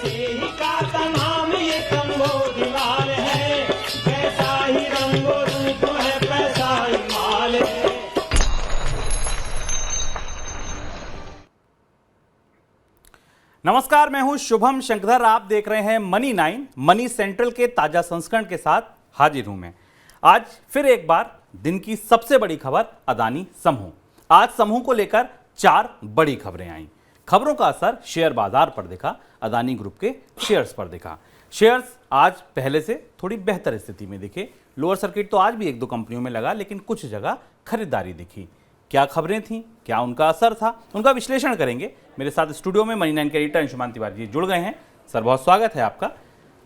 मसीह का तमाम ये संबोधिमाल है, वैसा ही रंगो रूप है, पैसा ही माल है। नमस्कार, मैं हूं शुभम शंकरधर। आप देख रहे हैं मनी 9। मनी सेंट्रल के ताजा संस्करण के साथ हाजिर हूं मैं। आज फिर एक बार दिन की सबसे बड़ी खबर अदानी समूह। आज समूह को लेकर 4 बड़ी खबरें आई। खबरों का असर शेयर बाजार पर दिखा, अदानी ग्रुप के शेयर्स पर दिखा। शेयर्स आज पहले से थोड़ी बेहतर स्थिति में दिखे। लोअर सर्किट तो आज भी 1-2 कंपनियों में लगा, लेकिन कुछ जगह खरीदारी दिखी। क्या खबरें थीं, क्या उनका असर था, उनका विश्लेषण करेंगे। मेरे साथ स्टूडियो में मनी 9 के एडिटर अंशुमान तिवारी जी जुड़ गए हैं। सर, बहुत स्वागत है आपका।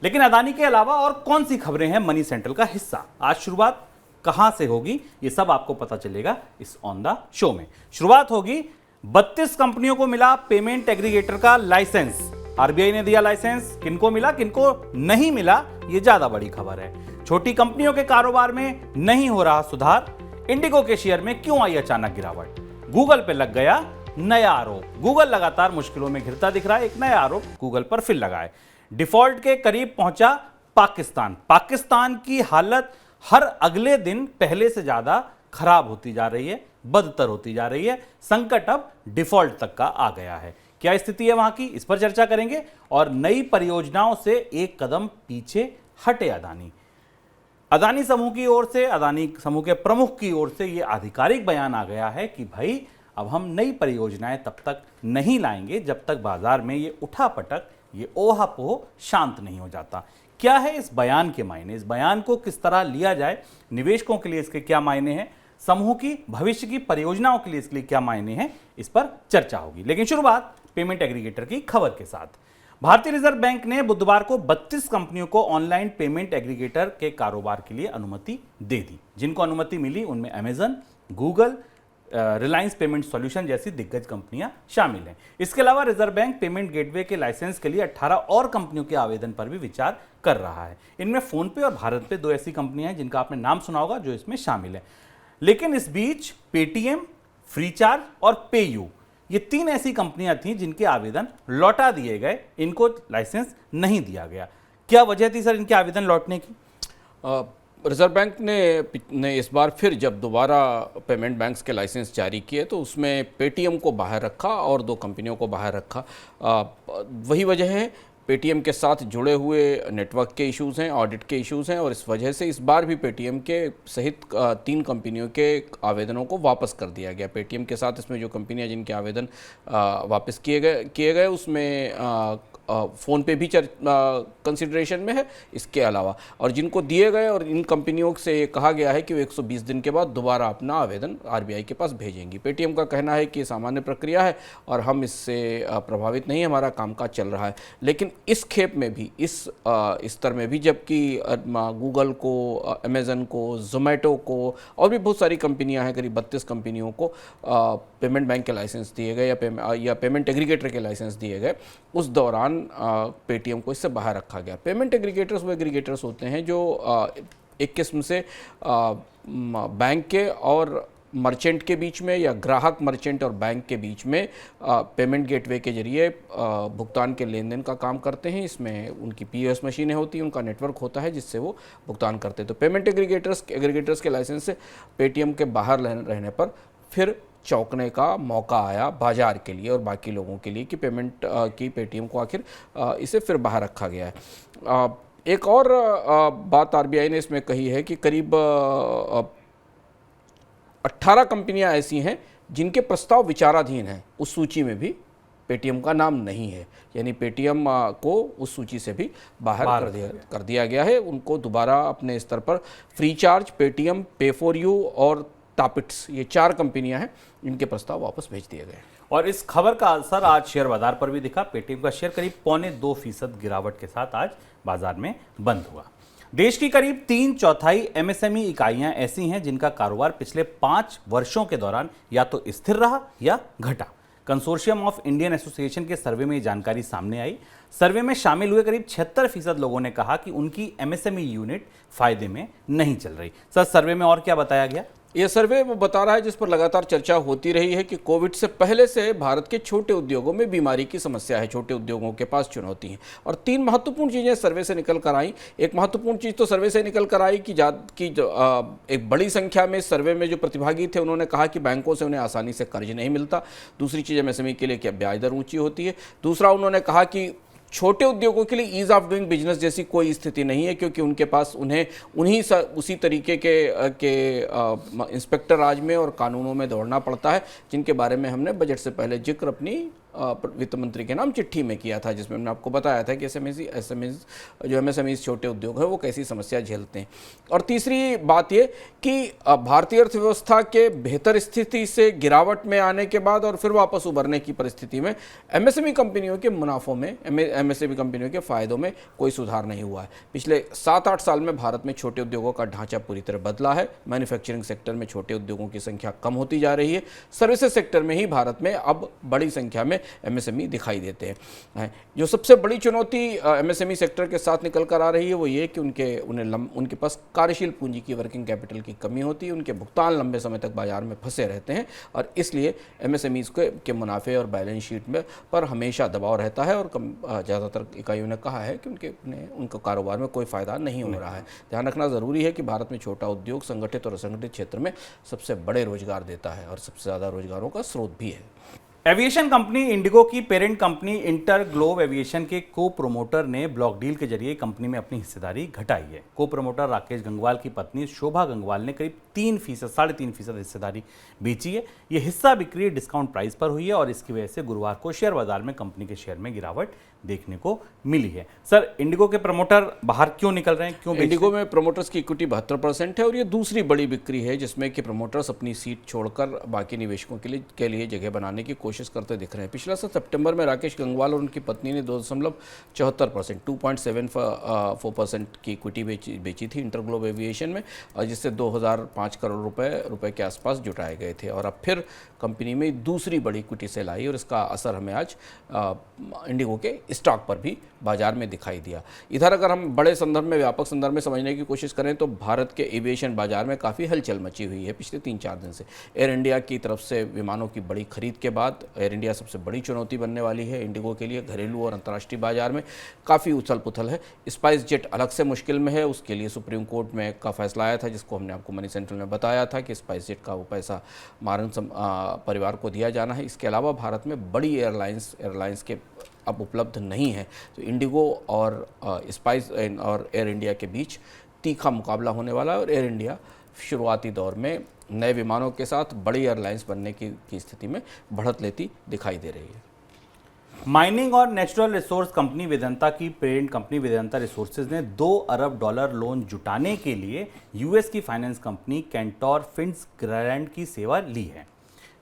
लेकिन अदानी के अलावा और कौन सी खबरें हैं मनी सेंट्रल का हिस्सा? आज शुरुआत कहां से होगी, ये सब आपको पता चलेगा इस ऑन द शो में। शुरुआत होगी 32 कंपनियों को मिला पेमेंट एग्रीगेटर का लाइसेंस। आरबीआई ने दिया लाइसेंस, किनको मिला किनको नहीं मिला, ये ज्यादा बड़ी खबर है। छोटी कंपनियों के कारोबार में नहीं हो रहा सुधार। इंडिगो के शेयर में क्यों आई अचानक गिरावट? गूगल पे लग गया नया आरोप। गूगल लगातार मुश्किलों में घिरता दिख रहा है। एक नया आरोप गूगल पर फिर लगा है। डिफॉल्ट के करीब पहुंचा पाकिस्तान। पाकिस्तान की हालत हर अगले दिन पहले से ज्यादा खराब होती जा रही है, बदतर होती जा रही है। संकट अब डिफॉल्ट तक का आ गया है। क्या स्थिति है वहां की, इस पर चर्चा करेंगे। और नई परियोजनाओं से एक कदम पीछे हटे अदानी समूह की ओर से, अदानी समूह के प्रमुख की ओर से यह आधिकारिक बयान आ गया है कि भाई अब हम नई परियोजनाएं तब तक नहीं लाएंगे जब तक बाजार में ये उठापटक, ये ओहापोह शांत नहीं हो जाता। क्या है इस बयान के मायने, इस बयान को किस तरह लिया जाए, निवेशकों के लिए इसके क्या मायने हैं, समूह की भविष्य की परियोजनाओं के लिए इसके लिए क्या मायने हैं, इस पर चर्चा होगी। लेकिन शुरुआत पेमेंट एग्रीगेटर की खबर के साथ। भारतीय रिजर्व बैंक ने बुधवार को 32 कंपनियों को ऑनलाइन पेमेंट एग्रीगेटर के कारोबार के लिए अनुमति दे दी। जिनको अनुमति मिली उनमें Amazon, Google, Reliance payment solution जैसी दिग्गज कंपनियां शामिल हैं। इसके अलावा रिजर्व बैंक पेमेंट गेटवे के लाइसेंस के लिए 18 और कंपनियों के आवेदन पर भी विचार कर रहा है। इनमें फोनपे और भारत पे 2 ऐसी कंपनियां हैं जिनका आपने नाम सुना होगा जो इसमें शामिल है। लेकिन इस बीच पेटीएम, फ्रीचार्ज और पेयू, ये 3 ऐसी कंपनियां थीं जिनके आवेदन लौटा दिए गए, इनको लाइसेंस नहीं दिया गया। क्या वजह थी सर इनके आवेदन लौटने की? रिजर्व बैंक ने इस बार फिर जब दोबारा पेमेंट बैंक्स के लाइसेंस जारी किए तो उसमें पेटीएम को बाहर रखा और 2 कंपनियों को बाहर रखा। वही वजह है, पेटीएम के साथ जुड़े हुए नेटवर्क के इश्यूज़ हैं, ऑडिट के इश्यूज़ हैं, और इस वजह से इस बार भी पेटीएम के सहित 3 कंपनियों के आवेदनों को वापस कर दिया गया। पेटीएम के साथ इसमें जो कंपनियां जिनके आवेदन वापस किए गए उसमें फ़ोन पे भी कंसिडरेशन में है। इसके अलावा और जिनको दिए गए, और इन कंपनियों से कहा गया है कि वो 120 दिन के बाद दोबारा अपना आवेदन आरबीआई के पास भेजेंगी। पेटीएम का कहना है कि सामान्य प्रक्रिया है और हम इससे प्रभावित नहीं, हमारा कामकाज चल रहा है। लेकिन इस खेप में भी, इस स्तर में भी, जबकि गूगल को, अमेज़न को, जोमेटो को और भी बहुत सारी कंपनियां हैं, करीब 32 कंपनियों को पेमेंट बैंक के लाइसेंस दिए गए या पेमेंट एग्रीगेटर के लाइसेंस दिए गए, उस दौरान पेटीएम को इससे बाहर रखा गया। पेमेंट एग्रीगेटर्स वो एग्रीगेटर्स होते हैं जो एक किस्म से बैंक के और मर्चेंट के बीच में, या ग्राहक, मर्चेंट और बैंक के बीच में पेमेंट गेटवे के जरिए भुगतान के लेन देन का काम करते हैं। इसमें उनकी पीओएस मशीनें होती हैं, उनका नेटवर्क होता है जिससे वो भुगतान करते हैं। तो पेमेंट एग्रीगेटर्स के लाइसेंस से पेटीएम के बाहर रहने पर फिर चौंकने का मौका आया बाजार के लिए और बाकी लोगों के लिए कि पेटीएम को आखिर इसे फिर बाहर रखा गया है। एक और बात आरबीआई ने इसमें कही है कि करीब 18 कंपनियां ऐसी हैं जिनके प्रस्ताव विचाराधीन हैं। उस सूची में भी पेटीएम का नाम नहीं है, यानी पेटीएम को उस सूची से भी बाहर कर दिया गया है। उनको दोबारा अपने स्तर पर फ्रीचार्ज, पेटीएम, पे फॉर यू और टापिट्स, ये 4 कंपनियां हैं, इनके प्रस्ताव वापस भेज दिए गए। और इस खबर का असर आज शेयर बाजार पर भी दिखा। पेटीएम का शेयर करीब 0.25% गिरावट के साथ आज बाजार में बंद हुआ। देश की करीब 3/4 एमएसएमई इकाइयां ऐसी हैं जिनका कारोबार पिछले 5 वर्षों के दौरान या तो स्थिर रहा या घटा। कंसोर्शियम ऑफ इंडियन एसोसिएशन के सर्वे में ये जानकारी सामने आई। सर्वे में शामिल हुए करीब 76% लोगों ने कहा कि उनकी एमएसएमई यूनिट फायदे में नहीं चल रही। सर, सर्वे में और क्या बताया गया? ये सर्वे वो बता रहा है, जिस पर लगातार चर्चा होती रही है, कि कोविड से पहले से भारत के छोटे उद्योगों में बीमारी की समस्या है, छोटे उद्योगों के पास चुनौती है। और 3 महत्वपूर्ण चीज़ें सर्वे से निकल कर आई। एक महत्वपूर्ण चीज़ तो सर्वे से निकल कर आई कि एक बड़ी संख्या में सर्वे में जो प्रतिभागी थे उन्होंने कहा कि बैंकों से उन्हें आसानी से कर्ज नहीं मिलता। दूसरी चीज़ एमएसएमई के लिए क्या ब्याज दर ऊँची होती है। दूसरा, उन्होंने कहा कि छोटे उद्योगों के लिए ईज ऑफ डूइंग बिजनेस जैसी कोई स्थिति नहीं है, क्योंकि उनके पास उन्हें उसी तरीके के इंस्पेक्टर राज में और कानूनों में दौड़ना पड़ता है, जिनके बारे में हमने बजट से पहले जिक्र अपनी वित्त मंत्री के नाम चिट्ठी में किया था, जिसमें हमने आपको बताया था कि एमएसएमईज छोटे उद्योग है वो कैसी समस्या झेलते हैं। और तीसरी बात ये कि भारतीय अर्थव्यवस्था के बेहतर स्थिति से गिरावट में आने के बाद और फिर वापस उभरने की परिस्थिति में एमएसएमई कंपनियों के मुनाफों में, एमएसएमई कंपनियों के फायदों में कोई सुधार नहीं हुआ है। पिछले 7-8 साल में भारत में छोटे उद्योगों का ढांचा पूरी तरह बदला है। मैन्युफैक्चरिंग सेक्टर में छोटे उद्योगों की संख्या कम होती जा रही है। सर्विसेज सेक्टर में ही भारत में अब बड़ी संख्या में एमएसएमई दिखाई देते हैं। जो सबसे बड़ी चुनौती एमएसएमई सेक्टर के साथ निकल कर आ रही है वो ये कि उनके पास कार्यशील पूंजी की, वर्किंग कैपिटल की कमी होती है। उनके भुगतान लंबे समय तक बाजार में फंसे रहते हैं और इसलिए एमएसएमईज के मुनाफे और बैलेंस शीट में पर हमेशा दबाव रहता है। और ज़्यादातर इकाइयों ने कहा है कि उनके कारोबार में कोई फ़ायदा नहीं हो रहा है। ध्यान रखना ज़रूरी है कि भारत में छोटा उद्योग संगठित और असंगठित क्षेत्र में सबसे बड़े रोजगार देता है और सबसे ज़्यादा रोजगारों का स्रोत भी है। एविएशन कंपनी इंडिगो की parent company inter globe aviation के को प्रोमोटर ने ब्लॉक डील के जरिए कंपनी में अपनी हिस्सेदारी घटाई है। को प्रोमोटर राकेश गंगवाल की पत्नी शोभा गंगवाल ने करीब 3.5% हिस्सेदारी बेची है। यह हिस्सा बिक्री डिस्काउंट प्राइस पर हुई है और इसकी वजह से गुरुवार को शेयर बाजार में कंपनी के शेयर में गिरावट देखने को मिली है। सर, इंडिगो के प्रमोटर बाहर क्यों निकल रहे हैं, क्यों? इंडिगो में प्रमोटर्स की इक्विटी 72% है और ये दूसरी बड़ी बिक्री है जिसमें कि प्रमोटर्स अपनी सीट छोड़कर बाकी निवेशकों के लिए जगह बनाने की कोशिश करते दिख रहे हैं। पिछला साल सितंबर में राकेश गंगवाल और उनकी पत्नी ने 2.74% 2.74% की इक्विटी बेची थी इंटर ग्लोब एविएशन में, और जिससे 2005 करोड़ रुपए के आसपास जुटाए गए थे। और अब फिर कंपनी में दूसरी बड़ी इक्विटी सेल आई और इसका असर हमें आज इंडिगो के स्टॉक पर भी बाजार में दिखाई दिया। इधर अगर हम बड़े संदर्भ में, व्यापक संदर्भ में समझने की कोशिश करें तो भारत के एविएशन बाजार में काफ़ी हलचल मची हुई है पिछले 3-4 दिन से। एयर इंडिया की तरफ से विमानों की बड़ी खरीद के बाद एयर इंडिया सबसे बड़ी चुनौती बनने वाली है इंडिगो के लिए। घरेलू और अंतर्राष्ट्रीय बाजार में काफ़ी उथल पुथल है। स्पाइस जेट अलग से मुश्किल में है, उसके लिए सुप्रीम कोर्ट में का फैसला आया था, जिसको हमने आपको मनी सेंट्रल में बताया था कि स्पाइस जेट का वो पैसा मारन परिवार को दिया जाना है। इसके अलावा भारत में बड़ी एयरलाइंस के अब उपलब्ध नहीं है, तो इंडिगो और स्पाइस और एयर इंडिया के बीच तीखा मुकाबला होने वाला है। और एयर इंडिया शुरुआती दौर में नए विमानों के साथ बड़ी एयरलाइंस बनने की स्थिति में बढ़त लेती दिखाई दे रही है। माइनिंग और नेचुरल रिसोर्स कंपनी वेदांता की पेरेंट कंपनी वेदांता रिसोर्सेज ने $2 अरब लोन जुटाने के लिए यूएस की फाइनेंस कंपनी कैंटोर फिट्जगेराल्ड की सेवा ली है।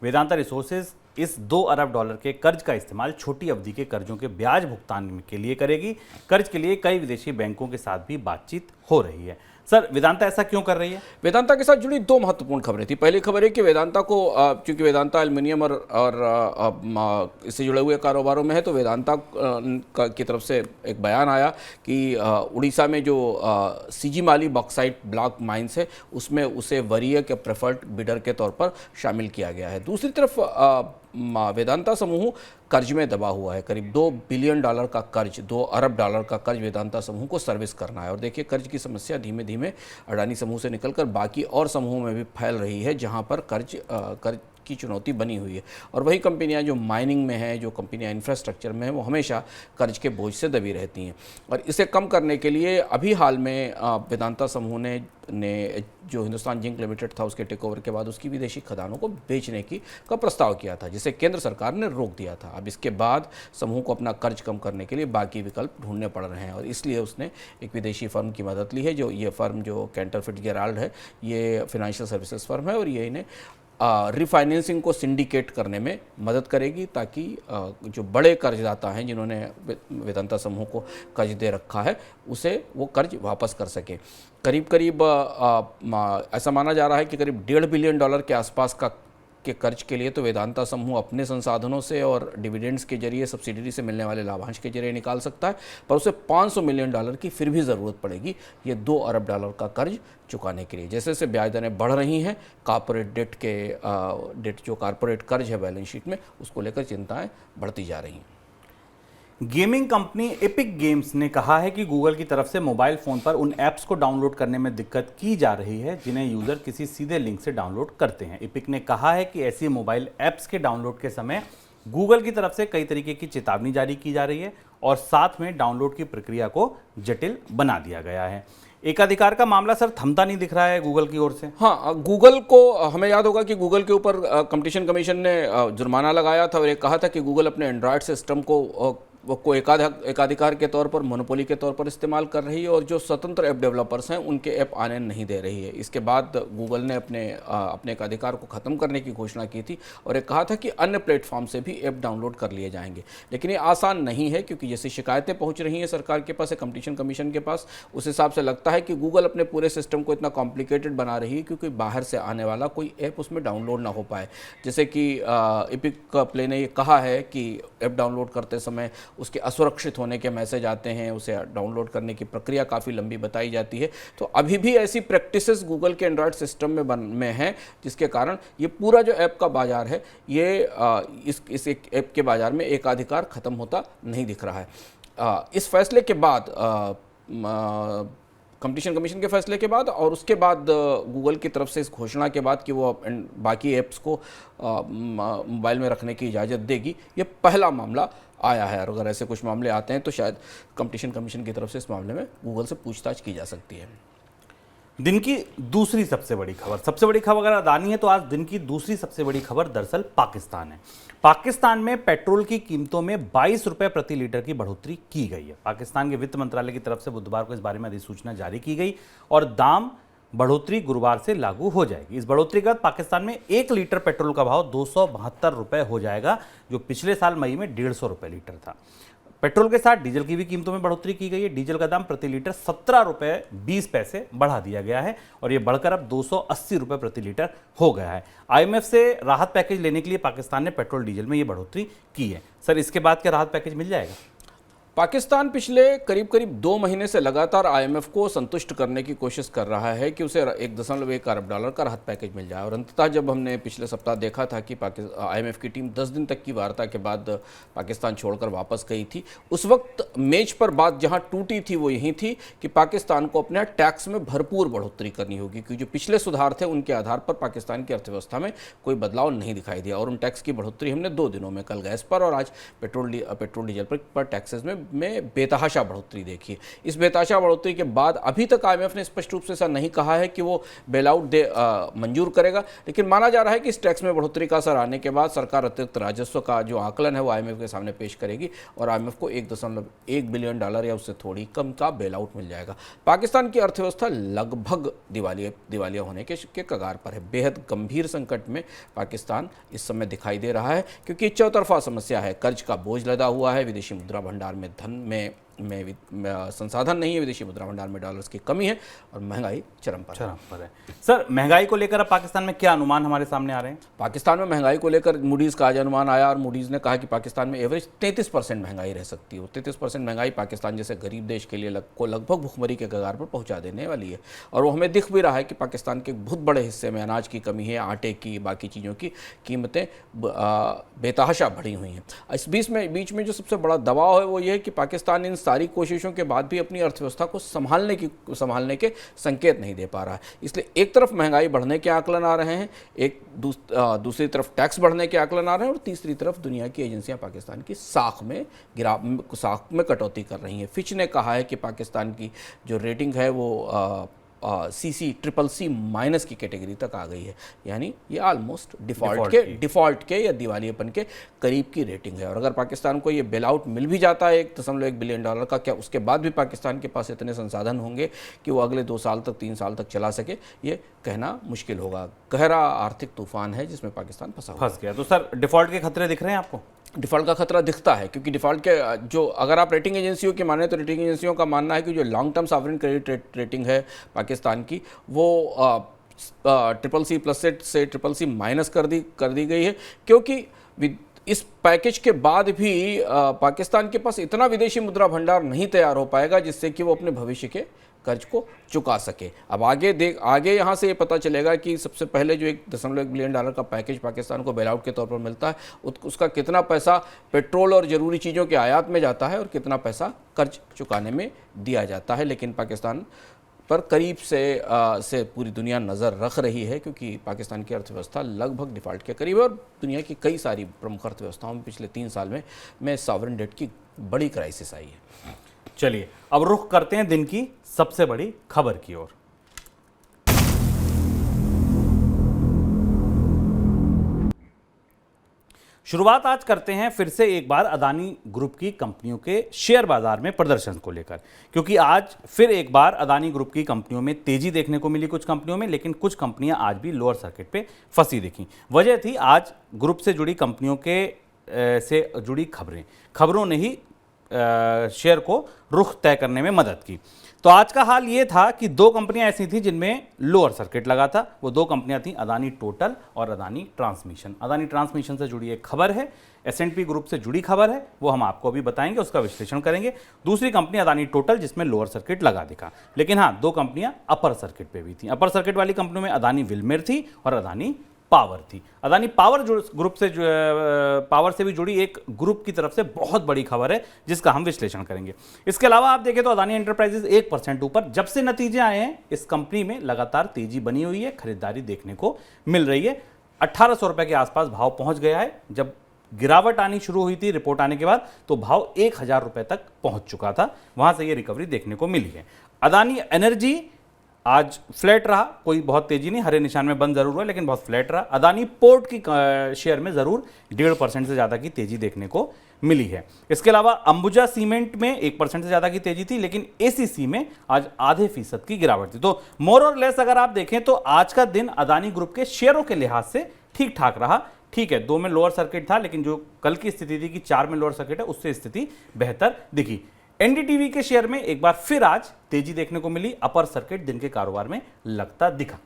वेदांता रिसोर्सेज इस $2 अरब के कर्ज का इस्तेमाल छोटी अवधि के कर्जों के ब्याज भुगतान के लिए करेगी। कर्ज के लिए कई विदेशी बैंकों के साथ भी बातचीत हो रही है। सर, वेदांता ऐसा क्यों कर रही है? वेदांता के साथ जुड़ी 2 महत्वपूर्ण खबरें थी। पहली खबर है कि वेदांता को, चूंकि वेदांता एल्युमिनियम और इससे जुड़े हुए कारोबारों में है, तो वेदांता की तरफ से एक बयान आया कि उड़ीसा में जो सीजी माली बॉक्साइट ब्लॉक माइंस है उसमें उसे वरीय के प्रेफर्ड बिडर के तौर पर शामिल किया गया है। दूसरी तरफ वेदांता समूह कर्ज में दबा हुआ है। करीब $2 बिलियन का कर्ज, $2 अरब का कर्ज वेदांता समूह को सर्विस करना है। और देखिए, कर्ज की समस्या धीमे धीमे अडानी समूह से निकलकर बाकी और समूहों में भी फैल रही है, जहां पर कर्ज की चुनौती बनी हुई है। और वही कंपनियां जो माइनिंग में हैं, जो कंपनियां इंफ्रास्ट्रक्चर में हैं, वो हमेशा कर्ज के बोझ से दबी रहती हैं। और इसे कम करने के लिए अभी हाल में वेदांता समूह ने जो हिंदुस्तान जिंक लिमिटेड था, उसके टेक ओवर के बाद उसकी विदेशी खदानों को बेचने का प्रस्ताव किया था, जिसे केंद्र सरकार ने रोक दिया था। अब इसके बाद समूह को अपना कर्ज कम करने के लिए बाकी विकल्प ढूंढने पड़ रहे हैं और इसलिए उसने एक विदेशी फर्म की मदद ली है। ये फर्म जो कैंटर फिट्जगेराल्ड है, ये फाइनेंशियल सर्विसेज फर्म है और ये इन्हें रिफाइनेंसिंग को सिंडिकेट करने में मदद करेगी, ताकि जो बड़े कर्जदाता हैं जिन्होंने वेदांता समूह को कर्ज दे रखा है, उसे वो कर्ज वापस कर सके। करीब ऐसा माना जा रहा है कि करीब $1.5 बिलियन के आसपास का के कर्ज के लिए तो वेदांता समूह अपने संसाधनों से और डिविडेंड्स के जरिए, सब्सिडी से मिलने वाले लाभांश के जरिए निकाल सकता है, पर उसे $500 मिलियन की फिर भी ज़रूरत पड़ेगी ये $2 अरब का कर्ज चुकाने के लिए। जैसे जैसे ब्याज दरें बढ़ रही हैं, कॉर्पोरेट डेट जो कॉर्पोरेट कर्ज है बैलेंस शीट में, उसको लेकर चिंताएं बढ़ती जा रही हैं। गेमिंग कंपनी एपिक गेम्स ने कहा है कि गूगल की तरफ से मोबाइल फोन पर उन ऐप्स को डाउनलोड करने में दिक्कत की जा रही है जिन्हें यूजर किसी सीधे लिंक से डाउनलोड करते हैं। एपिक ने कहा है कि ऐसी मोबाइल ऐप्स के डाउनलोड के समय गूगल की तरफ से कई तरीके की चेतावनी जारी की जा रही है और साथ में डाउनलोड की प्रक्रिया को जटिल बना दिया गया है। एकाधिकार का मामला सर थमता नहीं दिख रहा है गूगल की ओर से। हाँ, गूगल को हमें याद होगा कि गूगल के ऊपर कंपटीशन कमीशन ने जुर्माना लगाया था और ये कहा था कि गूगल अपने एंड्रॉयड सिस्टम को एकाधिकार के तौर पर, मोनोपोली के तौर पर इस्तेमाल कर रही है और जो स्वतंत्र ऐप डेवलपर्स हैं उनके ऐप आने नहीं दे रही है। इसके बाद गूगल ने अपने एकाधिकार को ख़त्म करने की घोषणा की थी और ये कहा था कि अन्य प्लेटफॉर्म से भी ऐप डाउनलोड कर लिए जाएंगे। लेकिन ये आसान नहीं है क्योंकि जैसी शिकायतें पहुंच रही हैं सरकार के पास, कंपटीशन कमीशन के पास, उस हिसाब से लगता है कि गूगल अपने पूरे सिस्टम को इतना कॉम्प्लिकेटेड बना रही है क्योंकि बाहर से आने वाला कोई ऐप उसमें डाउनलोड ना हो पाए। जैसे कि एपिक प्ले ने ये कहा है कि ऐप डाउनलोड करते समय उसके असुरक्षित होने के मैसेज आते हैं, उसे डाउनलोड करने की प्रक्रिया काफ़ी लंबी बताई जाती है। तो अभी भी ऐसी प्रैक्टिसेस गूगल के एंड्रॉयड सिस्टम में हैं जिसके कारण ये पूरा जो ऐप का बाजार है ये इस एक ऐप के बाजार में एकाधिकार खत्म होता नहीं दिख रहा है। इस फैसले के बाद कंपटीशन कमीशन के फैसले के बाद और उसके बाद गूगल की तरफ से इस घोषणा के बाद कि वो बाकी ऐप्स को मोबाइल में रखने की इजाज़त देगी, ये पहला मामला आया है। और अगर ऐसे कुछ मामले आते हैं तो शायद कंपटीशन कमीशन की तरफ से इस मामले में गूगल से पूछताछ की जा सकती है। दिन की दूसरी सबसे बड़ी खबर अगर अदानी है तो आज दिन की दूसरी सबसे बड़ी खबर दरअसल पाकिस्तान है। पाकिस्तान में पेट्रोल की कीमतों में 22 रुपए प्रति लीटर की बढ़ोतरी की गई है। पाकिस्तान के वित्त मंत्रालय की तरफ से बुधवार को इस बारे में अधिसूचना जारी की गई और दाम बढ़ोतरी गुरुवार से लागू हो जाएगी। इस बढ़ोतरी के बाद पाकिस्तान में 1 लीटर पेट्रोल का भाव 272 रुपए हो जाएगा, जो पिछले साल मई में 150 रुपए लीटर था। पेट्रोल के साथ डीजल की भी कीमतों में बढ़ोतरी की गई है। डीजल का दाम प्रति लीटर 17 रुपए 20 पैसे बढ़ा दिया गया है और यह बढ़कर अब 280 रुपए प्रति लीटर हो गया है। IMF से राहत पैकेज लेने के लिए पाकिस्तान ने पेट्रोल डीजल में ये बढ़ोतरी की है। सर, इसके बाद क्या राहत पैकेज मिल जाएगा? पाकिस्तान पिछले करीब 2 महीने से लगातार IMF को संतुष्ट करने की कोशिश कर रहा है कि उसे $1.1 अरब का राहत पैकेज मिल जाए और अंततः जब हमने पिछले सप्ताह देखा था कि IMF की टीम 10 दिन तक की वार्ता के बाद पाकिस्तान छोड़कर वापस गई थी, उस वक्त मेज पर बात जहां टूटी थी वो यही थी कि पाकिस्तान को अपने टैक्स में भरपूर बढ़ोतरी करनी होगी क्योंकि जो पिछले सुधार थे उनके आधार पर पाकिस्तान की अर्थव्यवस्था में कोई बदलाव नहीं दिखाई दिया और उन टैक्स की बढ़ोतरी हमने 2 दिनों में, कल गैस पर और आज पेट्रोल डीजल पर टैक्सेस में बेतहाशा बढ़ोतरी देखी। इस बेतहाशा बढ़ोतरी के बाद अभी तक IMF ने स्पष्ट रूप से ऐसा नहीं कहा है कि वो बेल आउट मंजूर करेगा, लेकिन माना जा रहा है कि इस टैक्स में बढ़ोतरी का असर आने के बाद सरकार अतिरिक्त राजस्व का जो आकलन है वो IMF के सामने पेश करेगी और IMF को $1.1 बिलियन या उससे थोड़ी कम का बेल आउट मिल जाएगा। पाकिस्तान की अर्थव्यवस्था लगभग दिवालिया होने के कगार पर है। बेहद गंभीर संकट में पाकिस्तान इस समय दिखाई दे रहा है क्योंकि चौतरफा समस्या है। कर्ज का बोझ लदा हुआ है, विदेशी मुद्रा भंडार में धन में संसाधन नहीं है, विदेशी मुद्रा भंडार में डॉलर्स की कमी है और महंगाई चरम पर है। सर, महंगाई को लेकर अब पाकिस्तान में क्या अनुमान हमारे सामने आ रहे हैं? पाकिस्तान में महंगाई को लेकर मूडीज़ का आज अनुमान आया और मूडीज़ ने कहा कि पाकिस्तान में एवरेज 33% महंगाई रह सकती है। 33% महंगाई पाकिस्तान जैसे गरीब देश के लिए लगभग भुखमरी के कगार पर पहुंचा देने वाली है और वो हमें दिख भी रहा है कि पाकिस्तान के बहुत बड़े हिस्से में अनाज की कमी है, आटे की, बाकी चीज़ों की कीमतें बेतहाशा बढ़ी हुई हैं। इस बीच में जो सबसे बड़ा दबाव है वो ये है कि पाकिस्तान इन सारी कोशिशों के बाद भी अपनी अर्थव्यवस्था को संभालने के संकेत नहीं दे पा रहा है। इसलिए एक तरफ महंगाई बढ़ने के आकलन आ रहे हैं, दूसरी तरफ टैक्स बढ़ने के आकलन आ रहे हैं और तीसरी तरफ दुनिया की एजेंसियां पाकिस्तान की साख में कटौती कर रही हैं। फिच ने कहा है कि पाकिस्तान की जो रेटिंग है वो CC/CC- की कैटेगरी तक आ गई है, यानी ये ऑलमोस्ट डिफॉल्ट के या दिवालियेपन के करीब की रेटिंग है। और अगर पाकिस्तान को ये बेल आउट मिल भी जाता है $1.1 बिलियन का, क्या उसके बाद भी पाकिस्तान के पास इतने संसाधन होंगे कि वो अगले 2 साल तक 3 साल तक चला सके, ये कहना मुश्किल होगा। गहरा आर्थिक तूफान है जिसमें पाकिस्तान फंस गया। तो सर, डिफॉल्ट के खतरे दिख रहे हैं आपको? डिफ़ॉल्ट का खतरा दिखता है क्योंकि डिफ़ॉल्ट के जो, अगर आप रेटिंग एजेंसियों की माने तो रेटिंग एजेंसियों का मानना है कि जो long term sovereign credit rating है पाकिस्तान की वो ट्रिपल सी प्लस से ट्रिपल सी माइनस कर दी गई है, क्योंकि इस पैकेज के बाद भी पाकिस्तान के पास इतना विदेशी मुद्रा भंडार नहीं तैयार हो पाएगा जिससे कि वो अपने भविष्य के कर्ज को चुका सके। अब आगे यहाँ से ये पता चलेगा कि सबसे पहले जो $1.1 बिलियन का पैकेज पाकिस्तान को बेल आउट के तौर पर मिलता है, उसका कितना पैसा पेट्रोल और ज़रूरी चीज़ों के आयात में जाता है और कितना पैसा कर्ज चुकाने में दिया जाता है। लेकिन पाकिस्तान पर करीब से पूरी दुनिया नज़र रख रही है, क्योंकि पाकिस्तान की अर्थव्यवस्था लगभग डिफ़ॉल्ट के करीब है और दुनिया की कई सारी प्रमुख अर्थव्यवस्थाओं में पिछले 3 साल में सॉवरेन डेट की बड़ी क्राइसिस आई है। चलिए अब रुख करते हैं दिन की सबसे बड़ी खबर की ओर। शुरुआत आज करते हैं फिर से एक बार अदानी ग्रुप की कंपनियों के शेयर बाजार में प्रदर्शन को लेकर, क्योंकि आज फिर एक बार अदानी ग्रुप की कंपनियों में तेजी देखने को मिली कुछ कंपनियों में, लेकिन कुछ कंपनियां आज भी लोअर सर्किट पे फंसी दिखी। वजह थी आज ग्रुप से जुड़ी कंपनियों के से जुड़ी खबरों ने ही शेयर को रुख तय करने में मदद की। तो आज का हाल ये था कि 2 कंपनियां ऐसी थी जिनमें लोअर सर्किट लगा था। वो 2 कंपनियां थी अदानी टोटल और अदानी ट्रांसमिशन। अदानी ट्रांसमिशन से जुड़ी एक खबर है, S&P ग्रुप से जुड़ी खबर है, वो हम आपको अभी बताएंगे, उसका विश्लेषण करेंगे। दूसरी कंपनी अदानी टोटल जिसमें लोअर सर्किट लगा दिखा, लेकिन हाँ 2 कंपनियां अपर सर्किट पे भी थी। अपर सर्किट वाली कंपनियों में अदानी विल्मेर थी और अदानी पावर थी। अदानी पावर ग्रुप से पावर से भी जुड़ी एक ग्रुप की तरफ से बहुत बड़ी खबर है जिसका हम विश्लेषण करेंगे। इसके अलावा आप देखें तो अदानी एंटरप्राइजेज 1% ऊपर। जब से नतीजे आए हैं इस कंपनी में लगातार तेजी बनी हुई है, खरीदारी देखने को मिल रही है। 1800 रुपए के आसपास भाव पहुंच गया है। जब गिरावट आनी शुरू हुई थी रिपोर्ट आने के बाद तो भाव 1000 रुपए तक पहुंच चुका था, वहां से ये रिकवरी देखने को मिली है। अदानी एनर्जी आज फ्लैट रहा, कोई बहुत तेजी नहीं, हरे निशान में बंद जरूर हुआ लेकिन बहुत फ्लैट रहा। अदानी पोर्ट की शेयर में जरूर 1.5% से ज्यादा की तेजी देखने को मिली है। इसके अलावा अंबुजा सीमेंट में 1% से ज्यादा की तेजी थी, लेकिन एसीसी में आज आधे फीसद की गिरावट थी। तो मोर और लेस अगर आप देखें तो आज का दिन अदानी ग्रुप के शेयरों के लिहाज से ठीक ठाक रहा। ठीक है, 2 में लोअर सर्किट था, लेकिन जो कल की स्थिति थी कि 4 में लोअर सर्किट है, उससे स्थिति बेहतर दिखी। एनडीटीवी के शेयर में एक बार फिर आज तेजी देखने को मिली। अपर सर्किट दिन के कारोबार में लगता दिखा।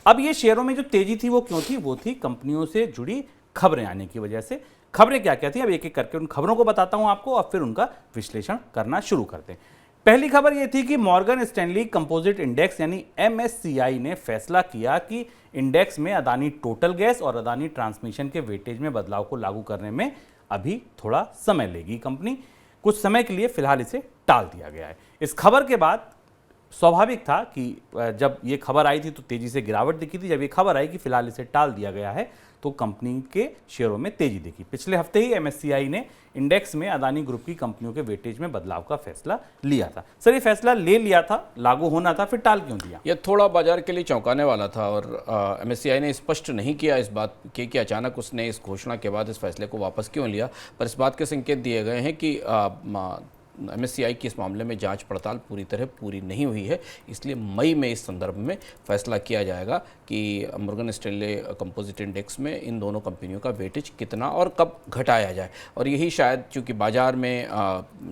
अब ये शेयरों में जो तेजी थी वो क्यों थी? वो थी कंपनियों से जुड़ी खबरें आने की वजह से। खबरें क्या क्या थी अब एक एक करके उन खबरों को बताता हूं आपको और फिर उनका विश्लेषण करना शुरू करते हैं। पहली खबर यह थी कि मॉर्गन स्टैनली कंपोजिट इंडेक्स यानी MSCI ने फैसला किया कि इंडेक्स में अदानी टोटल गैस और अदानी ट्रांसमिशन के वेटेज में बदलाव को लागू करने में अभी थोड़ा समय लेगी। कंपनी कुछ समय के लिए फिलहाल इसे टाल दिया गया है। इस खबर के बाद स्वाभाविक था कि जब ये खबर आई थी तो तेजी से गिरावट दिखी थी। जब ये खबर आई कि फिलहाल इसे टाल दिया गया है तो कंपनी के शेयरों में तेजी दिखी। पिछले हफ्ते ही MSCI ने इंडेक्स में अदानी ग्रुप की कंपनियों के वेटेज में बदलाव का फैसला लिया था। सर ये फैसला ले लिया था, लागू होना था, फिर टाल क्यों दिया? यह थोड़ा बाजार के लिए चौंकाने वाला था और MSCI ने स्पष्ट नहीं किया इस बात के कि अचानक उसने इस घोषणा के बाद इस फैसले को वापस क्यों लिया, पर इस बात के संकेत दिए गए हैं कि MSCI की इस मामले में जांच पड़ताल पूरी नहीं हुई है। इसलिए मई में इस संदर्भ में फैसला किया जाएगा कि मॉर्गन स्टैनले कंपोजिट इंडेक्स में इन दोनों कंपनियों का वेटेज कितना और कब घटाया जाए। और यही शायद चूँकि बाजार में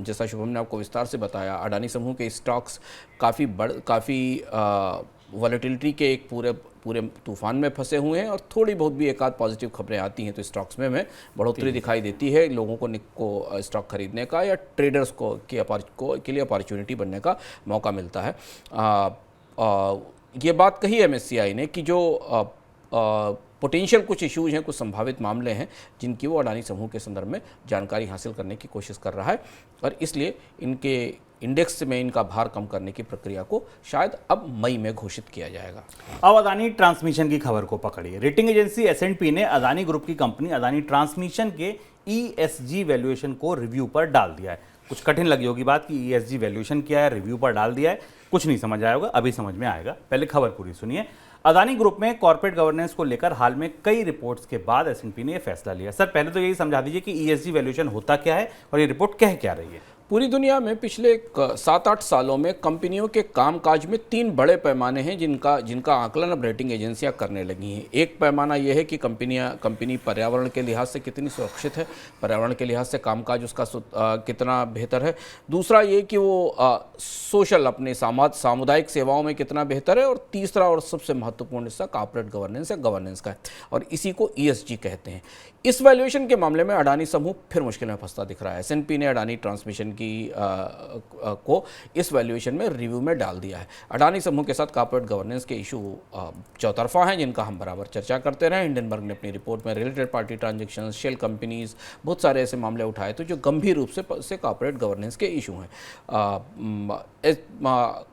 जैसा शुभम ने आपको विस्तार से बताया, अडानी समूह के स्टॉक्स काफ़ी वॉलेटिलिटी के एक पूरे तूफान में फंसे हुए हैं और थोड़ी बहुत भी एक आध पॉजिटिव खबरें आती हैं तो स्टॉक्स में बढ़ोतरी दिखाई देती है। लोगों को स्टॉक खरीदने का या ट्रेडर्स के लिए अपॉर्चुनिटी बनने का मौका मिलता है। ये बात कही MSCI ने कि जो पोटेंशियल कुछ इश्यूज हैं, कुछ संभावित मामले हैं जिनकी वो अडानी समूह के संदर्भ में जानकारी हासिल करने की कोशिश कर रहा है और इसलिए इनके इंडेक्स में इनका भार कम करने की प्रक्रिया को शायद अब मई में घोषित किया जाएगा। अब अदानी ट्रांसमिशन की खबर को पकड़िए। रेटिंग एजेंसी S&P ने अदानी ग्रुप की कंपनी अदानी ट्रांसमिशन के ESG वैल्यूएशन को रिव्यू पर डाल दिया है। कुछ कठिन लगी होगी बात कि ESG वैल्यूएशन क्या है, रिव्यू पर डाल दिया है, कुछ नहीं समझ आया होगा, अभी समझ में आएगा। पहले खबर पूरी सुनिए। अदानी ग्रुप में कॉर्पोरेट गवर्नेंस को लेकर हाल में कई रिपोर्ट्स के बाद S&P ने यह फैसला लिया। सर पहले तो यही समझा दीजिए कि ESG वैल्यूएशन होता क्या है और ये रिपोर्ट कह क्या रही है? पूरी दुनिया में पिछले 7-8 सालों में कंपनियों के कामकाज में 3 बड़े पैमाने हैं जिनका आकलन अब रेटिंग एजेंसियां करने लगी हैं। एक पैमाना यह है कि कंपनी पर्यावरण के लिहाज से कितनी सुरक्षित है, पर्यावरण के लिहाज से कामकाज उसका कितना बेहतर है। दूसरा ये कि वो सोशल अपने सामुदायिक सेवाओं में कितना बेहतर है। और तीसरा और सबसे महत्वपूर्ण हिस्सा कॉर्पोरेट गवर्नेंस या गवर्नेंस का है, और इसी को ESG कहते हैं। इस वैल्यूएशन के मामले में अडानी समूह फिर मुश्किल में फंसता दिख रहा है। S&P ने अडानी ट्रांसमिशन को इस वैल्यूएशन में रिव्यू में डाल दिया है। अडानी समूह के साथ कॉर्पोरेट गवर्नेंस के इशू चौतरफा हैं, जिनका हम बराबर चर्चा करते रहे। हिंडनबर्ग ने अपनी रिपोर्ट में related party transactions, shell companies, बहुत सारे ऐसे मामले उठाए तो जो गंभीर रूप से कॉर्पोरेट गवर्नेंस के इशू हैं।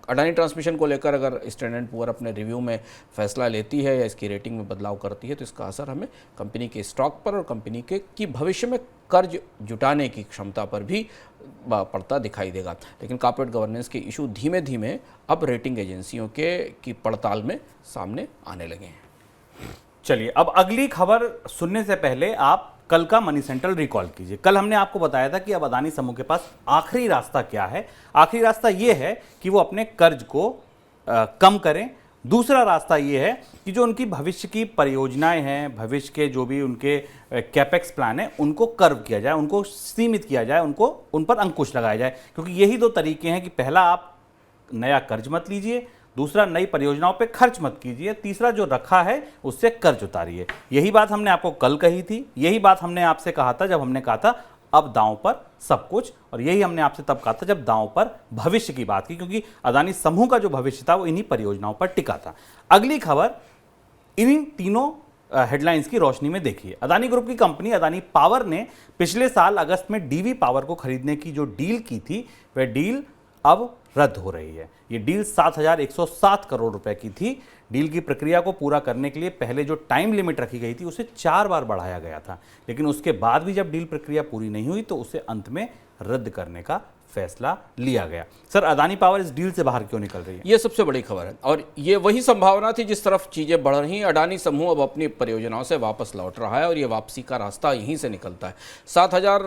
अडानी ट्रांसमिशन को लेकर अगर स्टैंडर्ड पुअर अपने रिव्यू में फैसला लेती है या इसकी रेटिंग में बदलाव करती है तो इसका असर हमें कंपनी के स्टॉक पर और कंपनी की भविष्य में कर्ज जुटाने की क्षमता पर भी पड़ता दिखाई देगा। लेकिन कॉर्पोरेट गवर्नेंस के इशू धीमे धीमे अब रेटिंग एजेंसियों की पड़ताल में सामने आने लगे हैं। चलिए, अब अगली खबर सुनने से पहले आप कल का मनी सेंट्रल रिकॉल कीजिए। कल हमने आपको बताया था कि अब अदानी समूह के पास आखिरी रास्ता क्या है। आखिरी रास्ता यह है कि वो अपने कर्ज को कम करें। दूसरा रास्ता ये है कि जो उनकी भविष्य की परियोजनाएं हैं, भविष्य के जो भी उनके कैपेक्स प्लान है, उनको कर्व किया जाए, उनको सीमित किया जाए, उन पर अंकुश लगाया जाए। क्योंकि यही दो तरीके हैं कि पहला आप नया कर्ज मत लीजिए, दूसरा नई परियोजनाओं पे खर्च मत कीजिए, तीसरा जो रखा है उससे कर्ज उतारिए। यही बात हमने आपको कल कही थी, यही बात हमने आपसे कहा था जब हमने कहा था अब दांव पर सब कुछ, और यही हमने आपसे तब कहा था जब दांव पर भविष्य की बात की, क्योंकि अदानी समूह का जो भविष्य था वो इन्हीं परियोजनाओं पर टिका था। अगली खबर इन्हीं तीनों हेडलाइंस की रोशनी में देखिए। अदानी ग्रुप की कंपनी अदानी पावर ने पिछले साल अगस्त में डीवी पावर को खरीदने की जो डील की थी वह डील अब रद्द हो रही है। ये डील 7,107 करोड़ रुपए की थी। डील की प्रक्रिया को पूरा करने के लिए पहले जो टाइम लिमिट रखी गई थी उसे 4 बार बढ़ाया गया था, लेकिन उसके बाद भी जब डील प्रक्रिया पूरी नहीं हुई तो उसे अंत में रद्द करने का फैसला लिया गया। सर, अदानी पावर इस डील से बाहर क्यों निकल रही है? ये सबसे बड़ी खबर है और ये वही संभावना थी जिस तरफ चीजें बढ़ रही हैं। अडानी समूह अब अपनी परियोजनाओं से वापस लौट रहा है और ये वापसी का रास्ता यहीं से निकलता है। 7,000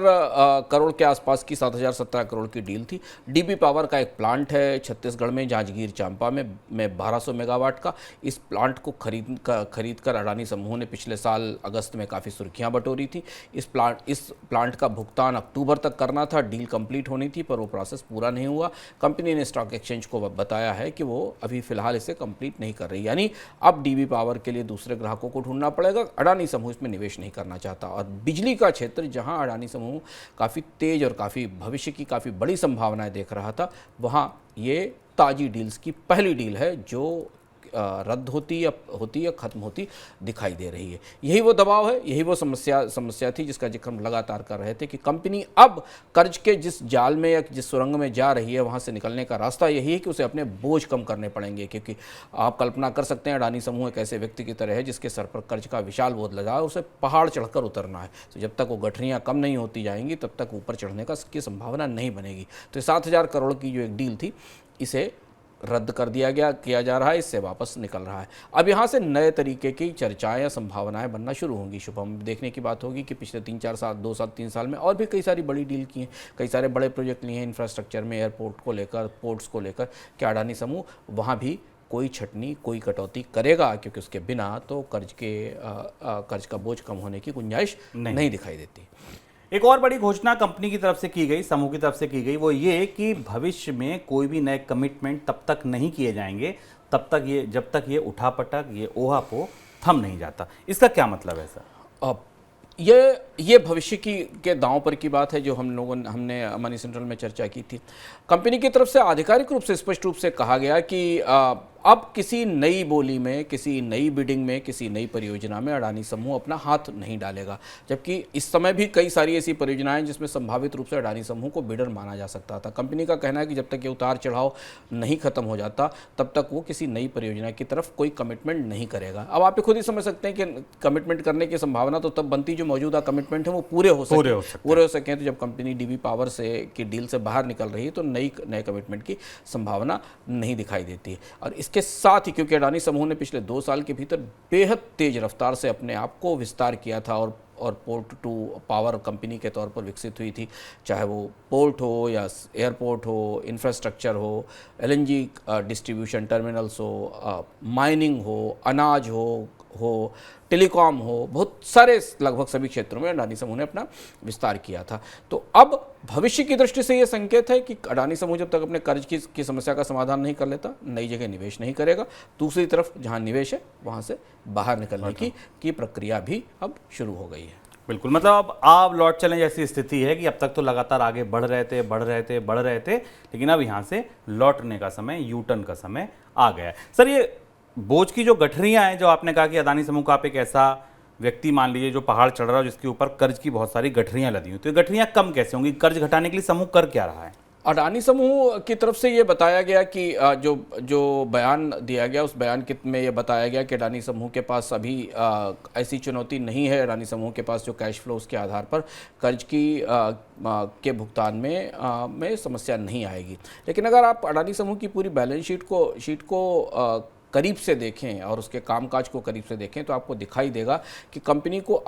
करोड़ के आसपास की 7,017 करोड़ की डील थी। डीबी पावर का एक प्लांट है छत्तीसगढ़ में, जांजगीर चांपा में 1200 मेगावाट का। इस प्लांट को खरीद कर अडानी समूह ने पिछले साल अगस्त में काफ़ी सुर्खियाँ बटोरी थी। इस प्लांट का भुगतान अक्टूबर तक करना था, डील कंप्लीट होनी थी, पर वो प्रोसेस पूरा नहीं हुआ। कंपनी ने स्टॉक एक्सचेंज को बताया है कि वो अभी फिलहाल इसे कंप्लीट नहीं कर रही, यानी अब डीबी पावर के लिए दूसरे ग्राहकों को ढूंढना पड़ेगा। अडानी समूह इसमें निवेश नहीं करना चाहता और बिजली का क्षेत्र जहां अडानी समूह काफ़ी तेज और काफ़ी भविष्य की काफ़ी बड़ी संभावनाएं देख रहा था, वहां ये ताजी डील्स की पहली डील है जो रद्द होती या खत्म होती दिखाई दे रही है। यही वो दबाव है, यही वो समस्या थी जिसका जिक्र हम लगातार कर रहे थे कि कंपनी अब कर्ज के जिस जाल में या जिस सुरंग में जा रही है वहां से निकलने का रास्ता यही है कि उसे अपने बोझ कम करने पड़ेंगे। क्योंकि आप कल्पना कर सकते हैं अडानी समूह एक ऐसे व्यक्ति की तरह है जिसके सर पर कर्ज का विशाल बोझ लगा है, उसे पहाड़ चढ़कर उतरना है। तो जब तक वो गठरियाँ कम नहीं होती जाएंगी तब तक ऊपर चढ़ने की संभावना नहीं बनेगी। तो 7,000 करोड़ की जो एक डील थी इसे रद्द कर किया जा रहा है, इससे वापस निकल रहा है। अब यहाँ से नए तरीके की चर्चाएं या संभावनाएं बनना शुरू होंगी। शुभम, देखने की बात होगी कि पिछले 3-4 साल 2-3 साल में और भी कई सारी बड़ी डील की हैं, कई सारे बड़े प्रोजेक्ट लिए हैं इंफ्रास्ट्रक्चर में, एयरपोर्ट को लेकर, पोर्ट्स को लेकर। क्या अडानी समूह वहाँ भी कोई छटनी, कोई कटौती करेगा? क्योंकि उसके बिना तो कर्ज का बोझ कम होने की गुंजाइश नहीं दिखाई देती। एक और बड़ी घोषणा कंपनी की तरफ से की गई, समूह की तरफ से की गई, वो ये कि भविष्य में कोई भी नए कमिटमेंट तब तक नहीं किए जाएंगे जब तक ये उठापटक, ये ओहापो थम नहीं जाता। इसका क्या मतलब है सर? ये भविष्य के दांव पर की बात है जो हमने मनी सेंट्रल में चर्चा की थी। कंपनी की तरफ से आधिकारिक रूप से स्पष्ट रूप से कहा गया कि अब किसी नई बोली में, किसी नई बिडिंग में, किसी नई परियोजना में अडानी समूह अपना हाथ नहीं डालेगा। जबकि इस समय भी कई सारी ऐसी परियोजनाएं जिसमें संभावित रूप से अडानी समूह को बिडर माना जा सकता था। कंपनी का कहना है कि जब तक ये उतार चढ़ाव नहीं खत्म हो जाता तब तक वो किसी नई परियोजना की तरफ कोई कमिटमेंट नहीं करेगा। अब आप खुद ही समझ सकते हैं कि कमिटमेंट करने की संभावना तो तब बनती जो मौजूदा कमिटमेंट है वो पूरे हो सकें। तो जब कंपनी डीबी पावर की डील से बाहर निकल रही है तो नए कमिटमेंट की संभावना नहीं दिखाई देती है। और इसके साथ ही क्योंकि अडानी समूह ने पिछले 2 साल के भीतर बेहद तेज रफ्तार से अपने आप को विस्तार किया था और पोर्ट टू पावर कंपनी के तौर पर विकसित हुई थी, चाहे वो पोर्ट हो या एयरपोर्ट हो, इंफ्रास्ट्रक्चर हो, एलएनजी डिस्ट्रीब्यूशन टर्मिनल्स हो, माइनिंग हो, अनाज हो, टेलीकॉम हो, बहुत सारे लगभग सभी क्षेत्रों में अडानी समूह ने अपना विस्तार किया था। तो अब भविष्य की दृष्टि से ये संकेत है कि अडानी समूह जब तक अपने कर्ज की समस्या का समाधान नहीं कर लेता, नई जगह निवेश नहीं करेगा। दूसरी तरफ जहां निवेश है वहां से बाहर निकलने की प्रक्रिया भी अब शुरू हो गई है। बिल्कुल, मतलब अब आप लौट चलें जैसी स्थिति है कि अब तक तो लगातार आगे बढ़ रहे थे, लेकिन अब यहाँ से लौटने का समय, यू टर्न का समय आ गया है। सर, ये बोझ की जो गठरियां हैं, जो आपने कहा कि अदानी समूह का आप एक ऐसा व्यक्ति मान लीजिए जो पहाड़ चढ़ रहा है जिसके ऊपर कर्ज की बहुत सारी गठरियां लदी हुई, तो ये गठरियां कम कैसे होंगी? कर्ज घटाने के लिए समूह कर क्या रहा है? अडानी समूह की तरफ से ये बताया गया कि जो बयान दिया गया उस बयान में ये बताया गया कि अडानी समूह के पास अभी ऐसी चुनौती नहीं है। अडानी समूह के पास जो कैश फ्लोज के आधार पर कर्ज के भुगतान में समस्या नहीं आएगी। लेकिन अगर आप अडानी समूह की पूरी बैलेंस शीट को करीब से देखें और उसके कामकाज को करीब से देखें तो आपको दिखाई देगा कि कंपनी को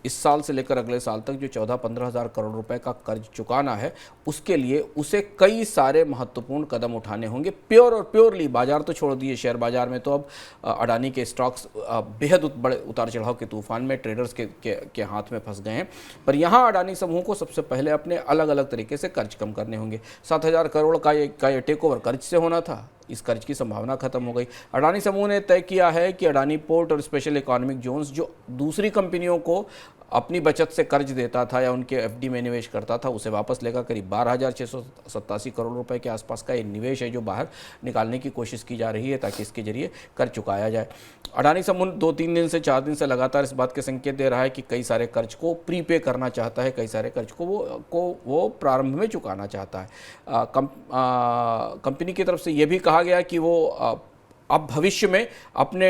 इस साल से लेकर अगले साल तक जो 14-15 हज़ार करोड़ रुपए का कर्ज चुकाना है, उसके लिए उसे कई सारे महत्वपूर्ण कदम उठाने होंगे। प्योरली बाजार तो छोड़ दिए, शेयर बाजार में तो अब अडानी के स्टॉक्स बेहद बड़े उतार चढ़ाव के तूफान में ट्रेडर्स के हाथ में फंस गए हैं। पर यहाँ अडानी समूह को सबसे पहले अपने अलग अलग तरीके से कर्ज कम करने होंगे। 7,000 करोड़ का ये टेक ओवर कर्ज से होना था, इस कर्ज की संभावना खत्म हो गई। अडानी समूह ने तय किया है कि अडानी पोर्ट और स्पेशल इकोनॉमिक जोन्स जो दूसरी कंपनियों को अपनी बचत से कर्ज देता था या उनके एफडी में निवेश करता था, उसे वापस लेकर करीब 12,687 करोड़ रुपए के आसपास का ये निवेश है जो बाहर निकालने की कोशिश की जा रही है ताकि इसके जरिए कर्ज चुकाया जाए। अडानी समूह 2-3 दिन से 4 दिन से लगातार इस बात के संकेत दे रहा है कि कई सारे कर्ज को प्रीपे करना चाहता है, कई सारे कर्ज को वो प्रारंभ में चुकाना चाहता है। कंपनी की तरफ से ये भी कहा गया कि वो अब भविष्य में अपने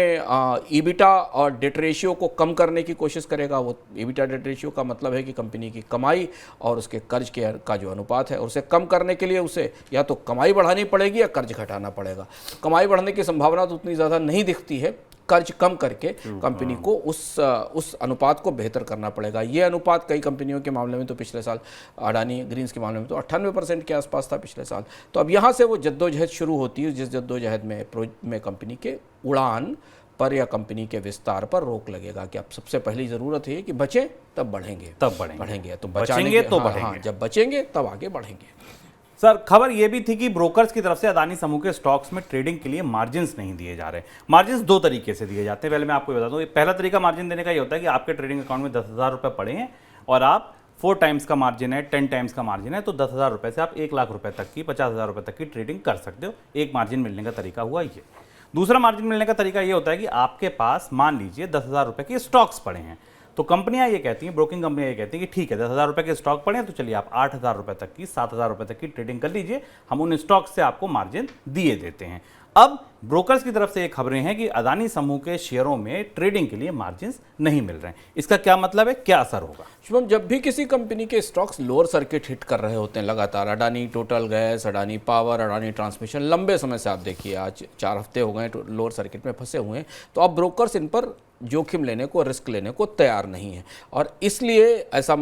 ईबिटा और डेट रेशियो को कम करने की कोशिश करेगा। वो ईबिटा डेट रेशियो का मतलब है कि कंपनी की कमाई और उसके कर्ज का जो अनुपात है, उसे कम करने के लिए उसे या तो कमाई बढ़ानी पड़ेगी या कर्ज घटाना पड़ेगा। कमाई बढ़ने की संभावना तो उतनी ज़्यादा नहीं दिखती है, कर्ज कम करके कंपनी को उस अनुपात को बेहतर करना पड़ेगा। ये अनुपात कई कंपनियों के मामले में तो पिछले साल, अडानी ग्रीन्स के मामले में तो 98% के आसपास था पिछले साल। तो अब यहाँ से वो जद्दोजहद शुरू होती है, जिस जद्दोजहद में कंपनी के उड़ान पर या कंपनी के विस्तार पर रोक लगेगा कि अब सबसे पहली ज़रूरत है कि बचें तब बढ़ेंगे, तो बचेंगे तो बढ़ेंगे। हाँ, जब बचेंगे तब आगे बढ़ेंगे। सर, खबर यह भी थी कि ब्रोकर्स की तरफ से अदानी समूह के स्टॉक्स में ट्रेडिंग के लिए मार्जिन्स नहीं दिए जा रहे। मार्जिन्स 2 तरीके से दिए जाते हैं। पहले मैं आपको बता दूं, पहला तरीका मार्जिन देने का ये होता है कि आपके ट्रेडिंग अकाउंट में 10,000 रुपये पड़े हैं और आप 4 टाइम्स का मार्जिन है, 10 टाइम्स का मार्जिन है, तो 10,000 रुपये से आप 1 लाख रुपये तक की, 50,000 रुपये तक की ट्रेडिंग कर सकते हो। एक मार्जिन मिलने का तरीका हुआ ये। दूसरा मार्जिन मिलने का तरीका ये होता है कि आपके पास मान लीजिए 10,000 रुपये के स्टॉक्स पड़े हैं, तो कंपनियां ये कहती हैं, ब्रोकिंग कंपनियां ये कहती हैं कि ठीक है 10,000 रुपये के स्टॉक पड़े हैं तो चलिए आप 8,000 रुपये तक की, 7,000 रुपये तक की ट्रेडिंग कर लीजिए, हम उन स्टॉक्स से आपको मार्जिन दिए देते हैं। अब ब्रोकर्स की तरफ से ये खबरें हैं कि अदानी समूह के शेयरों में ट्रेडिंग के लिए मार्जिन्स नहीं मिल रहे हैं। इसका क्या मतलब है, क्या असर होगा? शुभम, जब भी किसी कंपनी के स्टॉक्स लोअर सर्किट हिट कर रहे होते हैं लगातार, Adani total gas, Adani power, Adani transmission, लंबे समय से आप देखिए आज 4 हफ्ते हो गए लोअर सर्किट में फंसे हुए हैं, तो अब ब्रोकर्स इन पर जोखिम लेने को, रिस्क लेने को तैयार नहीं है। और इसलिए ऐसा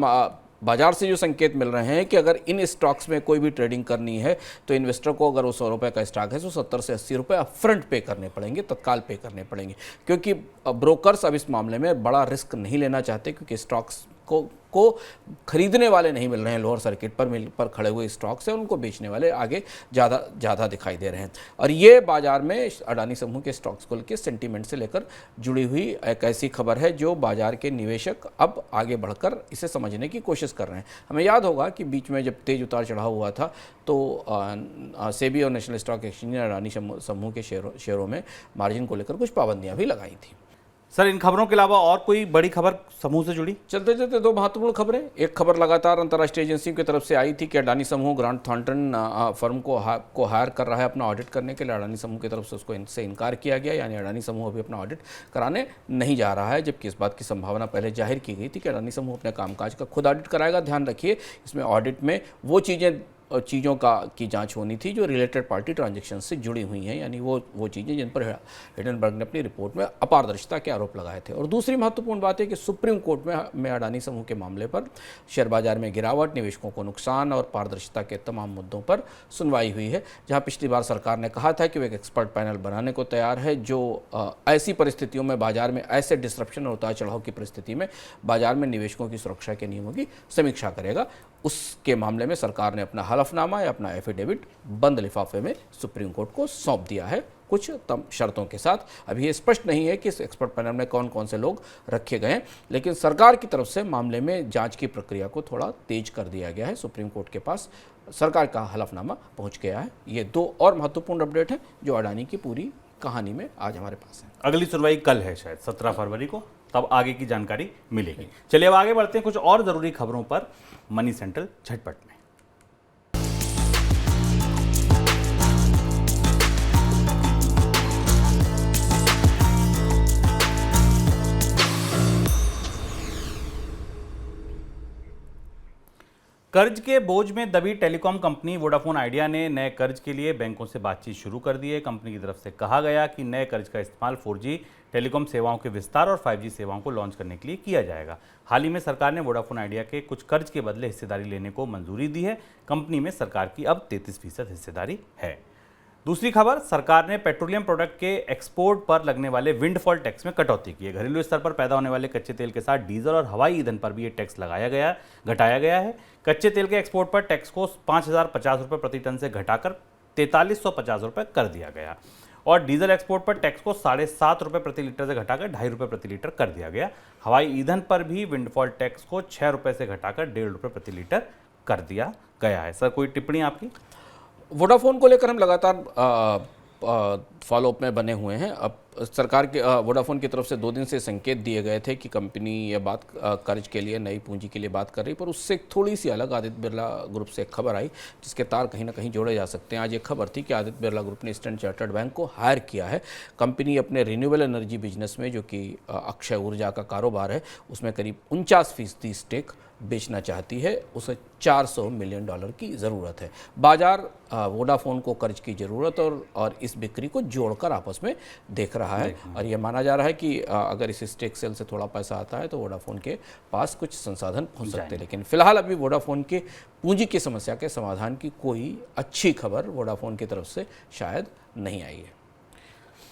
बाजार से जो संकेत मिल रहे हैं कि अगर इन स्टॉक्स में कोई भी ट्रेडिंग करनी है तो इन्वेस्टर को अगर वो 100 रुपये का स्टॉक है तो 70 से 80 रुपये अपफ्रंट पे करने पड़ेंगे, तत्काल पे करने पड़ेंगे, क्योंकि ब्रोकर्स अब इस मामले में बड़ा रिस्क नहीं लेना चाहते, क्योंकि स्टॉक्स को खरीदने वाले नहीं मिल रहे हैं। लोअर सर्किट पर खड़े हुए स्टॉक्स हैं, उनको बेचने वाले आगे ज़्यादा दिखाई दे रहे हैं। और ये बाजार में अडानी समूह के स्टॉक्स को लेकर सेंटीमेंट से लेकर जुड़ी हुई एक ऐसी खबर है जो बाजार के निवेशक अब आगे बढ़कर इसे समझने की कोशिश कर रहे हैं। हमें याद होगा कि बीच में जब तेज उतार चढ़ाव हुआ था तो सेबी और नेशनल स्टॉक एक्सचेंज ने अडानी समूह के शेयरों में मार्जिन को लेकर कुछ पाबंदियाँ भी लगाई थी। सर, इन खबरों के अलावा और कोई बड़ी खबर समूह से जुड़ी? चलते 2 महत्वपूर्ण खबरें। एक खबर लगातार अंतर्राष्ट्रीय एजेंसियों की तरफ से आई थी कि अडानी समूह ग्रांट थॉर्ंटन फर्म को हायर कर रहा है अपना ऑडिट करने के लिए। अडानी समूह की तरफ से उसको इनसे इनकार किया गया, यानी अडानी समूह अभी अपना ऑडिट कराने नहीं जा रहा है, जबकि इस बात की संभावना पहले जाहिर की गई थी कि अडानी समूह अपने कामकाज का खुद ऑडिट कराएगा। ध्यान रखिए, इसमें ऑडिट में वो चीज़ें चीज़ों की जांच होनी थी जो रिलेटेड पार्टी ट्रांजैक्शन से जुड़ी हुई हैं, यानी वो चीज़ें जिन पर हिंडनबर्ग ने अपनी रिपोर्ट में अपारदर्शिता के आरोप लगाए थे। और दूसरी महत्वपूर्ण बात है कि सुप्रीम कोर्ट में अडानी समूह के मामले पर शेयर बाजार में गिरावट, निवेशकों को नुकसान और पारदर्शिता के तमाम मुद्दों पर सुनवाई हुई है, जहाँ पिछली बार सरकार ने कहा था कि वो एक एक्सपर्ट पैनल बनाने को तैयार है जो ऐसी परिस्थितियों में, बाजार में ऐसे डिस्रप्शन और उतार चढ़ाव की परिस्थिति में बाजार में निवेशकों की सुरक्षा के नियमों की समीक्षा करेगा। उसके मामले में सरकार ने अपना हलफनामा या अपना एफिडेविट बंद लिफाफे में सुप्रीम कोर्ट को सौंप दिया है, कुछ शर्तों के साथ। अभी ये स्पष्ट नहीं है कि इस एक्सपर्ट पैनल में कौन कौन से लोग रखे गए हैं, लेकिन सरकार की तरफ से मामले में जांच की प्रक्रिया को थोड़ा तेज कर दिया गया है। सुप्रीम कोर्ट के पास सरकार का हलफनामा पहुंच गया है। ये दो और महत्वपूर्ण अपडेट हैं जो अडानी की पूरी कहानी में आज हमारे पास है। अगली सुनवाई कल है, शायद 17 फरवरी को, तब आगे की जानकारी मिलेगी। चलिए अब आगे बढ़ते हैं कुछ और जरूरी खबरों पर मनी सेंट्रल झटपट में। कर्ज के बोझ में दबी टेलीकॉम कंपनी वोडाफोन आइडिया ने नए कर्ज के लिए बैंकों से बातचीत शुरू कर दी है। कंपनी की तरफ से कहा गया कि नए कर्ज का इस्तेमाल 4G टेलीकॉम सेवाओं के विस्तार और 5G सेवाओं को लॉन्च करने के लिए किया जाएगा। हाल ही में सरकार ने वोडाफोन आइडिया के कुछ कर्ज के बदले हिस्सेदारी लेने को मंजूरी दी है। कंपनी में सरकार की अब 33% हिस्सेदारी है। दूसरी खबर, सरकार ने पेट्रोलियम प्रोडक्ट के एक्सपोर्ट पर लगने वाले विंडफॉल टैक्स में कटौती की है। घरेलू स्तर पर पैदा होने वाले कच्चे तेल के साथ डीजल और हवाई ईंधन पर भी ये टैक्स घटाया गया है। कच्चे तेल के एक्सपोर्ट पर टैक्स को 5,050 रुपये प्रति टन से घटाकर 4350 रुपये कर दिया गया और डीजल एक्सपोर्ट पर टैक्स को 7.5 रुपये प्रति लीटर से घटाकर 2.5 रुपये प्रति लीटर कर दिया गया। हवाई ईंधन पर भी विंडफॉल टैक्स को 6 रुपये से घटाकर 1.5 रुपये प्रति लीटर कर दिया गया है। सर, कोई टिप्पणी आपकी? वोडाफोन को लेकर हम लगातार फॉलोअप में बने हुए हैं। अब सरकार के वोडाफोन की तरफ से 2 दिन से संकेत दिए गए थे कि कंपनी ये बात कर्ज के लिए, नई पूंजी के लिए बात कर रही, पर उससे थोड़ी सी अलग आदित्य बिरला ग्रुप से एक खबर आई जिसके तार कहीं ना कहीं जोड़े जा सकते हैं। आज एक खबर थी कि आदित्य बिरला ग्रुप ने ईस्टर्न चार्टर्ड बैंक को हायर किया है। कंपनी अपने रिन्यूएबल एनर्जी बिजनेस में, जो कि अक्षय ऊर्जा का कारोबार है, उसमें करीब 49% स्टेक बेचना चाहती है। उसे $400 मिलियन की ज़रूरत है। बाजार वोडाफोन को कर्ज की ज़रूरत और इस बिक्री को जोड़कर आपस में देख रहा है और यह माना जा रहा है कि अगर इस स्टेक सेल से थोड़ा पैसा आता है तो वोडाफोन के पास कुछ संसाधन हो सकते हैं। लेकिन फिलहाल अभी वोडाफोन के पूंजी की समस्या के समाधान की कोई अच्छी खबर वोडाफोन की तरफ से शायद नहीं आई है।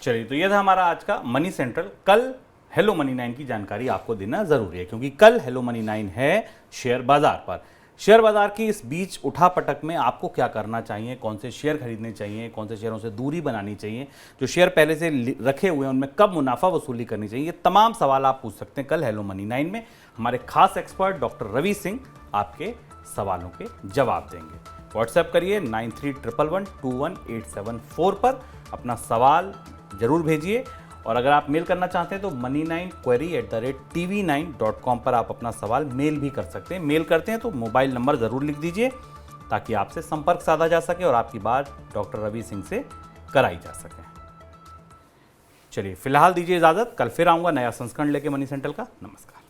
चलिए, तो यह था हमारा आज का मनी सेंट्रल। कल हेलो मनी 9 की जानकारी आपको देना जरूरी है क्योंकि कल हेलो मनी 9 है शेयर बाजार पर। शेयर बाजार की इस बीच उठापटक में आपको क्या करना चाहिए, कौन से शेयर खरीदने चाहिए, कौन से शेयरों से दूरी बनानी चाहिए, जो शेयर पहले से रखे हुए हैं उनमें कब मुनाफा वसूली करनी चाहिए, ये तमाम सवाल आप पूछ सकते हैं कल हेलो मनी 9 में। हमारे खास एक्सपर्ट डॉक्टर रवि सिंह आपके सवालों के जवाब देंगे। व्हाट्सएप करिए 9311121874 पर अपना सवाल जरूर भेजिए और अगर आप मेल करना चाहते हैं तो money9query@tv9.com पर आप अपना सवाल मेल भी कर सकते हैं। मेल करते हैं तो मोबाइल नंबर ज़रूर लिख दीजिए ताकि आपसे संपर्क साधा जा सके और आपकी बात डॉक्टर रवि सिंह से कराई जा सके। चलिए, फिलहाल दीजिए इजाज़त। कल फिर आऊँगा नया संस्करण लेके मनी सेंट्रल का। नमस्कार।